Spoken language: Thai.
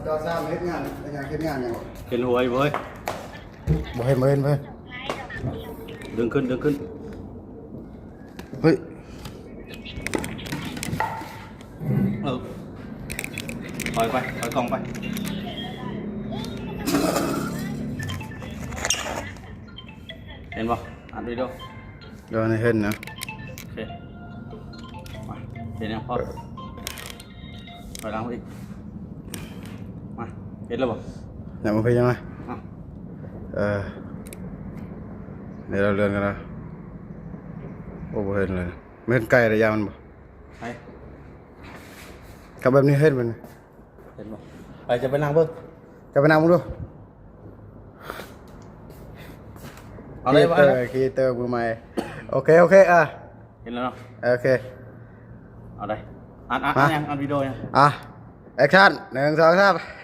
cho sao hết ngàn hết ngàn này เห็นหัวอยู่เว้ย บ่เห็นบ่เห็นเพิ่น ดึงขึ้นดึงขึ้น เฮ้ย ปล่อยไปปล่อยกล่องไปเห็นป่ะอัดวิดีโอ เดี๋ยวให้เห็นนะ โอเคมาเห็นยังพ่อปล่อยหลังไปอีกมาเห็นแล้วป่ะ ไหนมาเพิ่นยังไง อ่ะ เดี๋ยวเราเลื่อนกันนะโอ้บ่เห็นเลยไม่เห็นไกลระยะมันบ่ ไป กับแบบนี้เห็นมัน เห็นป่ะไปจะไปนั่งเบิ้ง จะไปนั่งมึงดู เอาเลยไป คีเตอร์มือใหม่โอเคโอเคเห็นแล้วเนาะ โอเค เอาได้อัดยังอัดวิดีโอยัง แอคชั่น1 2 3